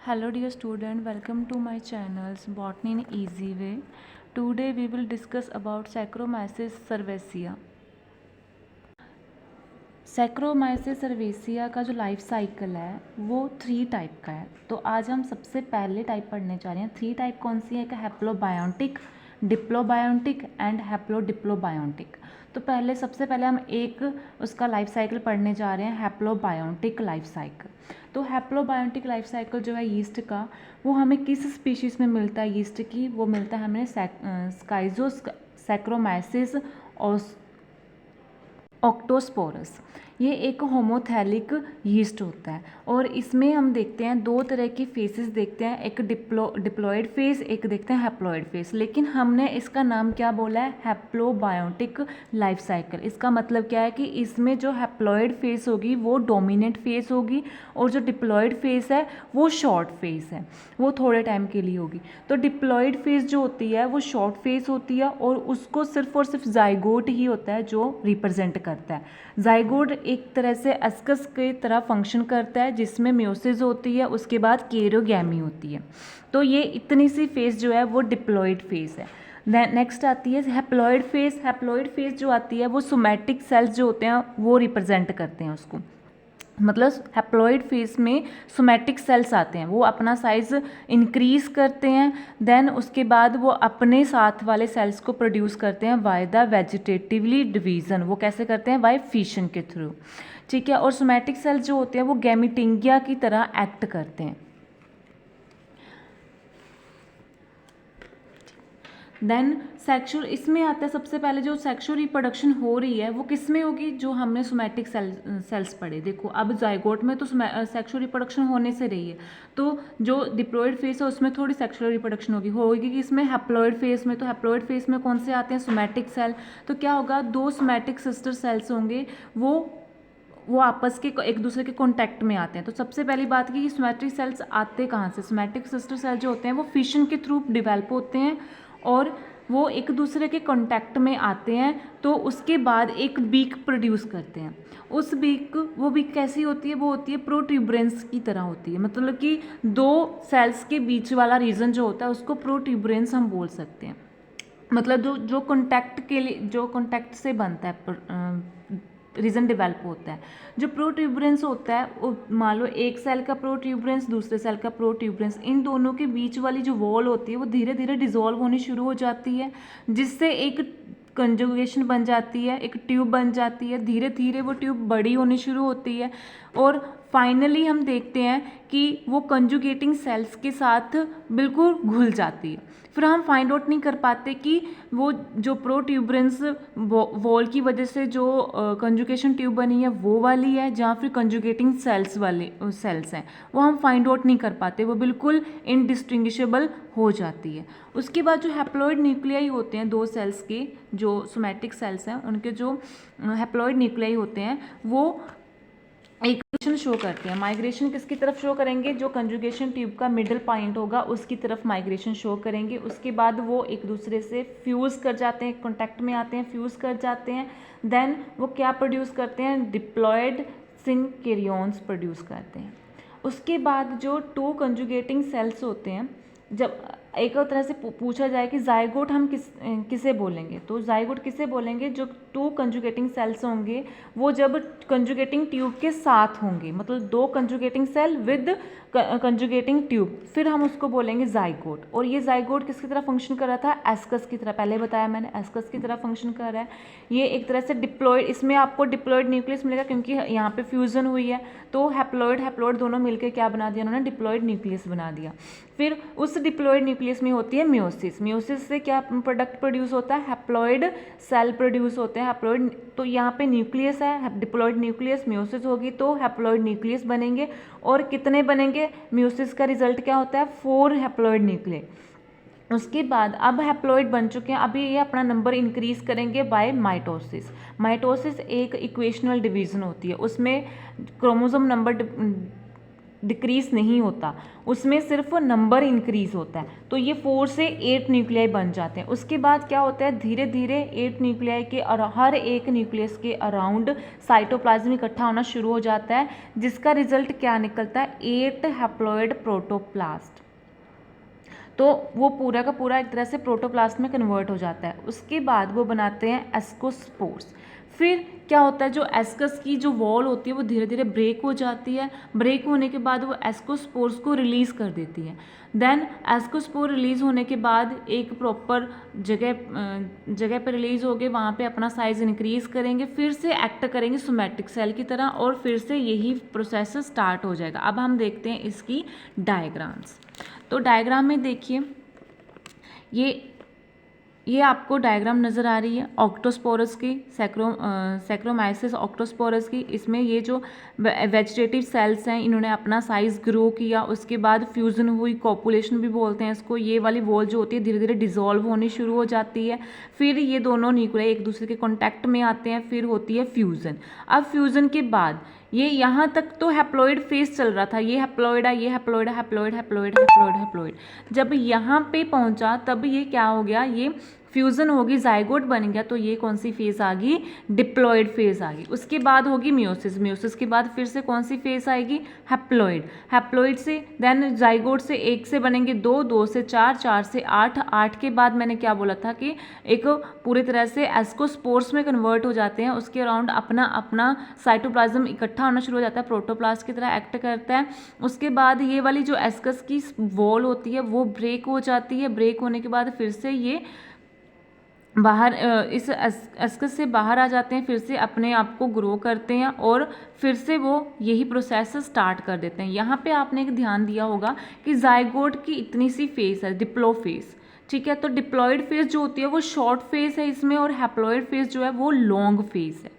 Hello dear student, welcome to my channels Botany in Easy Way. Today we will discuss about Saccharomyces cerevisiae. Saccharomyces cerevisiae का जो life cycle है वो 3 type का है। तो आज हम सबसे पहले टाइप पढ़ने जा रहे हैं। 3 टाइप कौन सी है? एक हैप्लोबायोटिक, डिप्लोबायोटिक एंड हैप्लोडिप्लोबायोटिक। तो सबसे पहले हम एक उसका लाइफ साइकिल पढ़ने जा रहे हैं, हैप्लोबायोटिक लाइफ साइकिल। तो हैप्लोबायोटिक लाइफ साइकिल जो है यीस्ट का, वो हमें किस स्पीशीज़ में मिलता है? यीस्ट की वो मिलता है हमें सैक्रोमाइसिस और ऑक्टोस्पोरस। ये एक होमोथैलिक यीस्ट होता है और इसमें हम देखते हैं 2 तरह की फेसेस देखते हैं, एक डिप्लॉयड फेस, एक देखते हैं हैप्लॉयड फेस। लेकिन हमने इसका नाम क्या बोला है? हैप्लोबायोटिक लाइफ साइकिल। इसका मतलब क्या है कि इसमें जो हैप्लॉयड फेस होगी वो डोमिनेंट फेस होगी और जो डिप्लॉयड फेस है वो शॉर्ट फेस है, वो थोड़े टाइम के लिए होगी। तो डिप्लॉयड फेस जो होती है वो शॉर्ट फेस होती है और उसको सिर्फ और सिर्फ जाइगोट ही होता है जो रिप्रेजेंट करता है। जाइगोट एक तरह से एस्कस की तरह फंक्शन करता है जिसमें म्योसिस होती है, उसके बाद कैरियोगैमी होती है। तो ये इतनी सी फेस जो है वो डिप्लॉयड फेस है। नेक्स्ट आती है हैप्लॉयड फेस। हैप्लॉयड फेस जो आती है वो सोमैटिक सेल्स जो होते हैं वो रिप्रेजेंट करते हैं उसको। मतलब हैप्लॉयड फेस में सोमैटिक सेल्स आते हैं, वो अपना साइज़ इंक्रीज़ करते हैं, देन उसके बाद वो अपने साथ वाले सेल्स को प्रोड्यूस करते हैं बाय द वेजिटेटिवली डिवीज़न। वो कैसे करते हैं? बाय फिशन के थ्रू, ठीक है। और सोमैटिक सेल्स जो होते हैं वो गैमीटिंगिया की तरह एक्ट करते हैं। देन सेक्सुअल, इसमें आता है सबसे पहले जो सेक्सुअल रिप्रोडक्शन हो रही है वो किस में होगी? जो हमने सोमैटिक सेल्स पढ़े। देखो अब जाइगोट में तो सेक्सुअल रिप्रोडक्शन होने से रही है, तो जो डिप्लॉयड फेस है उसमें थोड़ी सेक्सुअल रिप्रोडक्शन होगी कि इसमें हैप्लॉयड फेस में। तो हैप्लॉयड फेस में कौन से आते हैं? Somatic cell. तो क्या होगा? 2 सोमैटिक सिस्टर सेल्स होंगे, वो आपस के एक दूसरे के कांटेक्ट में आते हैं। तो सबसे पहली बात की सोमैटिक सेल्स आते कहाँ से? सोमैटिक सिस्टर सेल जो होते हैं वो फिशन के थ्रू डेवलप होते हैं और वो एक दूसरे के कांटेक्ट में आते हैं। तो उसके बाद एक बीक प्रोड्यूस करते हैं। उस बीक, वो बीक कैसी होती है? वो होती है प्रोट्यूबरेंस की तरह होती है। मतलब कि 2 सेल्स के बीच वाला रीजन जो होता है उसको प्रोट्यूबरेंस हम बोल सकते हैं। मतलब जो कांटेक्ट के लिए, जो कांटेक्ट से बनता है रीजन डेवलप होता है। जो प्रोट्यूबरेंस होता है वो मान लो एक सेल का प्रोट्यूबरेंस, दूसरे सेल का प्रोट्यूबरेंस, इन दोनों के बीच वाली जो वॉल होती है वो धीरे धीरे डिसॉल्व होनी शुरू हो जाती है, जिससे एक कंजुगेशन बन जाती है, एक ट्यूब बन जाती है। धीरे धीरे वो ट्यूब बड़ी होनी शुरू होती है और फाइनली हम देखते हैं कि वो कंजुगेटिंग सेल्स के साथ बिल्कुल घुल जाती है। फिर हम फाइंड आउट नहीं कर पाते कि वो जो प्रोट्यूबरेंस वॉल की वजह से जो कंजुगेशन ट्यूब बनी है वो वाली है, जहाँ फिर कंजुगेटिंग सेल्स वाले सेल्स हैं, वो हम फाइंड आउट नहीं कर पाते, वो बिल्कुल इनडिस्टिंग्विशेबल हो जाती है। उसके बाद जो हैप्लॉइड न्यूक्लियाई होते हैं 2 सेल्स के, जो सोमैटिक सेल्स हैं उनके जो हैप्लॉइड न्यूक्लियाई होते हैं वो माइग्रेशन शो करते हैं। माइग्रेशन किसकी तरफ शो करेंगे? जो कंजुगेशन ट्यूब का मिडिल पॉइंट होगा उसकी तरफ माइग्रेशन शो करेंगे। उसके बाद वो एक दूसरे से फ्यूज़ कर जाते हैं, कॉन्टैक्ट में आते हैं, फ्यूज़ कर जाते हैं। देन वो क्या प्रोड्यूस करते हैं? डिप्लॉयड सिनकैरियंस प्रोड्यूस करते हैं। उसके बाद जो 2 कंजुगेटिंग सेल्स होते हैं, जब एक और तरह से पूछा जाए कि जाइगोट हम किसे बोलेंगे, तो जाइगोट किसे बोलेंगे? जो 2 कंजुगेटिंग सेल्स होंगे वो जब कंजुगेटिंग ट्यूब के साथ होंगे, मतलब 2 कंजुगेटिंग सेल विद कंजुगेटिंग ट्यूब, फिर हम उसको बोलेंगे जाइगोट। और ये जाइगोट किसकी तरह फंक्शन कर रहा था? एस्कस की तरह। पहले बताया मैंने, एस्कस की तरह फंक्शन कर रहा है। ये एक तरह से डिप्लॉयड, इसमें आपको डिप्लॉयड न्यूक्लियस मिलेगा क्योंकि यहाँ पे फ्यूजन हुई है। तो हैप्लॉयड दोनों मिलकर क्या बना दिया उन्होंने? डिप्लॉयड न्यूक्लियस बना दिया। फिर उस डिप्लॉयड न्यूक्लियस में होती है म्योसिस। म्योसिस से क्या प्रोडक्ट प्रोड्यूस होता है? हैप्लॉयड सेल प्रोड्यूस होते हैं। हैप्लॉयड, तो यहाँ पे न्यूक्लियस है, डिप्लॉयड न्यूक्लियस, म्योसिस होगी तो हैप्लॉयड न्यूक्लियस बनेंगे। और कितने बनेंगे? म्योसिस का रिजल्ट क्या होता है? 4 हैप्लॉयड न्यूक्लियस। उसके बाद अब हैप्लॉइड बन चुके हैं, अभी ये अपना नंबर इंक्रीज करेंगे बाय माइटोसिस। माइटोसिस एक इक्वेशनल डिवीजन होती है, उसमें क्रोमोसोम नंबर डिक्रीज नहीं होता, उसमें सिर्फ नंबर इंक्रीज होता है। तो ये 4 से 8 न्यूक्लियाई बन जाते हैं। उसके बाद क्या होता है, धीरे धीरे 8 न्यूक्लियाई के और हर एक न्यूक्लियस के अराउंड साइटोप्लाज्म इकट्ठा होना शुरू हो जाता है, जिसका रिजल्ट क्या निकलता है, 8 हैप्लॉइड प्रोटोप्लास्ट। तो वो पूरा का पूरा एक तरह से प्रोटोप्लास्ट में कन्वर्ट हो जाता है। उसके बाद वो बनाते हैं एस्कोस्पोर्स। फिर क्या होता है, जो एस्कस की जो वॉल होती है वो धीरे धीरे ब्रेक हो जाती है। ब्रेक होने के बाद वो एस्कोस्पोर्स को रिलीज़ कर देती है। देन एस्कोस्पोर रिलीज़ होने के बाद एक प्रॉपर जगह पर रिलीज़ हो गए, वहाँ पे अपना साइज़ इंक्रीज़ करेंगे, फिर से एक्ट करेंगे सोमैटिक सेल की तरह, और फिर से यही प्रोसेस स्टार्ट हो जाएगा। अब हम देखते हैं इसकी डायग्राम्स। तो डायग्राम में देखिए, ये आपको डायग्राम नज़र आ रही है ऑक्टोस्पोरस की, सैक्रोमाइसिस ऑक्टोस्पोरस की। इसमें ये जो वेजिटेटिव सेल्स हैं, इन्होंने अपना साइज़ ग्रो किया, उसके बाद फ्यूज़न हुई, कॉपुलेशन भी बोलते हैं इसको। ये वाली वॉल जो होती है धीरे धीरे डिज़ोल्व होनी शुरू हो जाती है, फिर ये दोनों न्यूक्लियाई एक दूसरे के कॉन्टैक्ट में आते हैं, फिर होती है फ्यूज़न। अब फ्यूज़न के बाद ये यहाँ तक तो हैप्लॉइड फेज चल रहा था, ये हैप्लॉइड है, ये haploid, haploid, haploid, haploid, haploid. जब यहाँ पे पहुँचा तब ये क्या हो गया, ये फ्यूज़न होगी, जाइगोट बन गया, तो ये कौन सी फेज़ आ गई, डिप्लॉइड फेज़ आ गई। उसके बाद होगी मियोसिस, मियोसिस के बाद फिर से कौन सी फेज़ आएगी, हैप्लॉइड। हैप्लॉइड से देन जाइगोट से 1 से बनेंगे 2, 2 से 4, 4 से 8, 8 के बाद मैंने क्या बोला था कि एक पूरी तरह से एस्कोस्पोर्स में कन्वर्ट हो जाते हैं, उसके अराउंड अपना अपना साइटोप्लाज्म इकट्ठा होना शुरू हो जाता है, प्रोटोप्लास्ट की तरह एक्ट करता है। उसके बाद ये वाली जो एस्कस की वॉल होती है वो ब्रेक हो जाती है, ब्रेक होने के बाद फिर से ये बाहर इस एस्कस से बाहर आ जाते हैं, फिर से अपने आप को ग्रो करते हैं और फिर से वो यही प्रोसेस स्टार्ट कर देते हैं। यहाँ पे आपने एक ध्यान दिया होगा कि जाइगोट की इतनी सी फेज़ है, डिप्लो फेज़, ठीक है। तो डिप्लॉइड फेज़ जो होती है वो शॉर्ट फेज़ है इसमें, और हैप्लॉइड फेज़ जो है वो लॉन्ग फेज़ है।